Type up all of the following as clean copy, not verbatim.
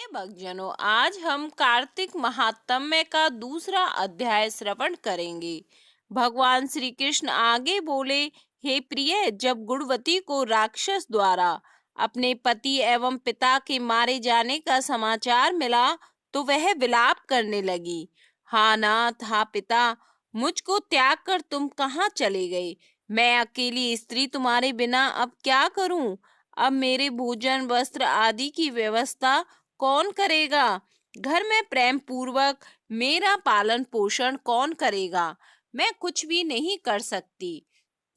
प्रिय भक्तजनों, आज हम कार्तिक महात्म्य का दूसरा अध्याय श्रवण करेंगे। भगवान श्री कृष्ण आगे बोले, हे प्रिय, जब गुणवती को राक्षस द्वारा अपने पति एवं पिता के मारे जाने का समाचार मिला तो वह विलाप करने लगी। हा नाथ, हा पिता, मुझको त्याग कर तुम कहाँ चले गए? मैं अकेली स्त्री तुम्हारे बिना अब क्या करूं? अब मेरे भोजन वस्त्र आदि की व्यवस्था कौन करेगा? घर में प्रेम पूर्वक मेरा पालन पोषण कौन करेगा? मैं कुछ भी नहीं कर सकती।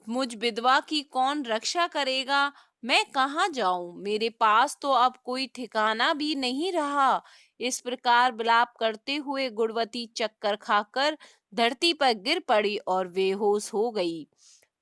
मुझ विधवा की कौन रक्षा करेगा? मैं कहाँ जाऊं? मेरे पास तो अब कोई ठिकाना भी नहीं रहा। इस प्रकार विलाप करते हुए गुणवती चक्कर खाकर धरती पर गिर पड़ी और बेहोश हो गई।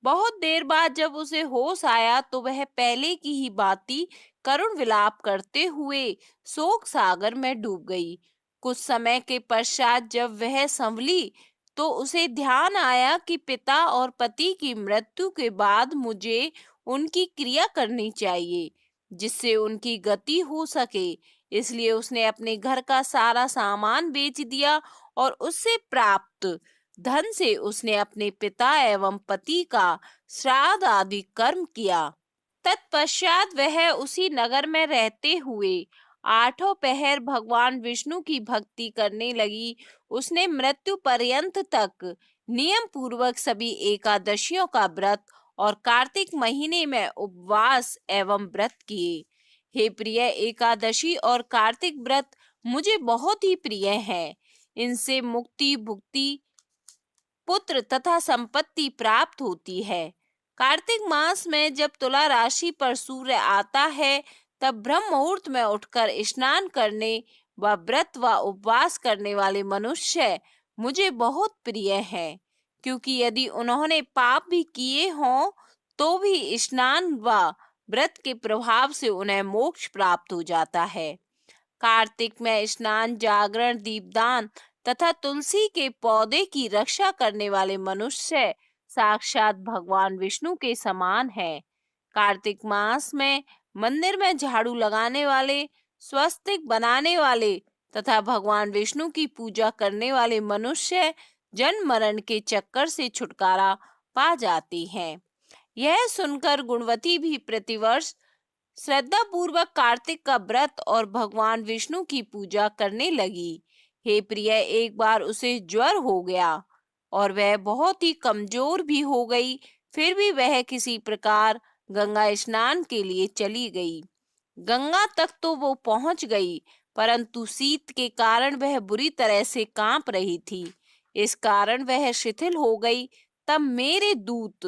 बहुत देर बाद जब उसे होश आया तो वह पहले की ही भांति करुण विलाप करते हुए शोक सागर में डूब गई। कुछ समय के पश्चात जब वह संभली तो उसे ध्यान आया कि पिता और पति की मृत्यु के बाद मुझे उनकी क्रिया करनी चाहिए जिससे उनकी गति हो सके। इसलिए उसने अपने घर का सारा सामान बेच दिया और उससे प्राप्त धन से उसने अपने पिता एवं पति का श्राद्ध आदि कर्म किया। तत्पश्चात वह उसी नगर में रहते हुए आठों पहर भगवान विष्णु की भक्ति करने लगी। उसने मृत्यु पर्यंत तक नियम पूर्वक सभी एकादशियों का व्रत और कार्तिक महीने में उपवास एवं व्रत किए। हे प्रिय, एकादशी और कार्तिक व्रत मुझे बहुत ही प्रिय है। इनसे मुक्ति, भुक्ति, पुत्र तथा संपत्ति प्राप्त होती है। कार्तिक मास में जब तुला राशि पर सूर्य आता है तब ब्रह्म मुहूर्त में उठकर स्नान करने व व्रत व उपवास करने वाले मनुष्य मुझे बहुत प्रिय हैं, क्योंकि यदि उन्होंने पाप भी किए हों तो भी स्नान व व्रत के प्रभाव से उन्हें मोक्ष प्राप्त हो जाता है। कार्तिक में स्नान, जागरण, दीपदान तथा तुलसी के पौधे की रक्षा करने वाले मनुष्य साक्षात भगवान विष्णु के समान है। कार्तिक मास में मंदिर में झाड़ू लगाने वाले, स्वस्तिक बनाने वाले तथा भगवान विष्णु की पूजा करने वाले मनुष्य जन्म मरण के चक्कर से छुटकारा पा जाते हैं। यह सुनकर गुणवती भी प्रतिवर्ष श्रद्धा पूर्वक कार्तिक का व्रत और भगवान विष्णु की पूजा करने लगी। हे प्रिय, एक बार उसे ज्वर हो गया और वह बहुत ही कमजोर भी हो गई। फिर भी वह किसी प्रकार गंगा स्नान के लिए चली गई। गंगा तक तो वो पहुंच गई, परंतु शीत के कारण वह बुरी तरह से कांप रही थी। इस कारण वह शिथिल हो गई। तब मेरे दूत,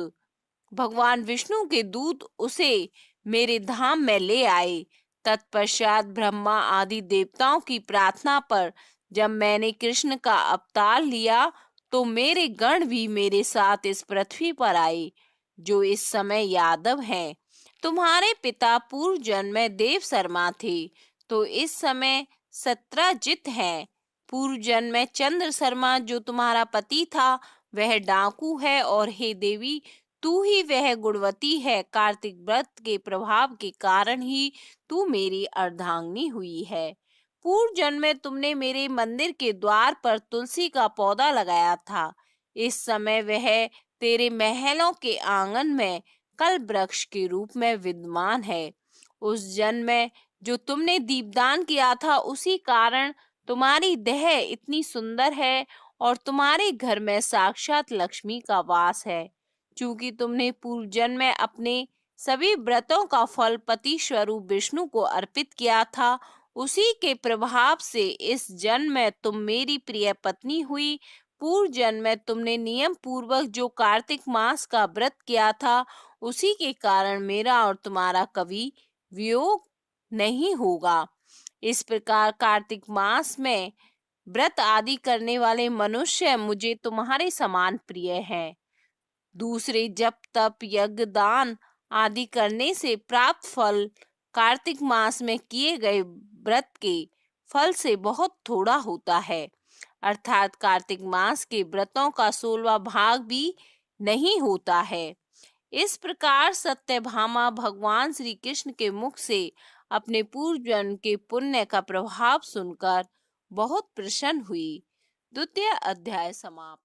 भगवान विष्णु के दूत, उसे मेरे धाम में ले आए। तत्पश्चात ब्रह्मा आदि देवताओं की प्रार्थना पर जब मैंने कृष्ण का अवतार लिया तो मेरे गण भी मेरे साथ इस पृथ्वी पर आए, जो इस समय यादव हैं। तुम्हारे पिता पूर्व जन्म में देव शर्मा थे, तो इस समय सत्रजित हैं। पूर्व जन्म में चंद्र शर्मा जो तुम्हारा पति था वह डाकू है, और हे देवी, तू ही वह गुणवती है। कार्तिक व्रत के प्रभाव के कारण ही तू मेरी अर्धांगिनी हुई है। पूर्व जन्म में तुमने मेरे मंदिर के द्वार पर तुलसी का पौधा लगाया था। इस समय वह तेरे महलों के आंगन में कल वृक्ष के रूप में विद्यमान है। उस जन्म में जो तुमने दीपदान किया था उसी कारण तुम्हारी देह इतनी सुंदर है और तुम्हारे घर में साक्षात लक्ष्मी का वास है। चूंकि तुमने पूर्व जन्म में अपने सभी व्रतों का फल पति स्वरूप विष्णु को अर्पित किया था, उसी के प्रभाव से इस जन्म में तुम मेरी प्रिय पत्नी हुई। पूर्व जन्म में तुमने नियम पूर्वक जो कार्तिक मास का व्रत किया था उसी के कारण मेरा और तुम्हारा कभी वियोग नहीं होगा। इस प्रकार कार्तिक मास में व्रत आदि करने वाले मनुष्य मुझे तुम्हारे समान प्रिय हैं। दूसरे जप, तप, यज्ञ, दान आदि करने से प्राप्त फल कार्तिक मास में किए गए व्रत के फल से बहुत थोड़ा होता है। अर्थात कार्तिक मास के व्रतों का 16वां भाग भी नहीं होता है। इस प्रकार सत्यभामा भगवान श्री कृष्ण के मुख से अपने पूर्व जन्म के पुण्य का प्रभाव सुनकर बहुत प्रसन्न हुई। द्वितीय अध्याय समाप्त।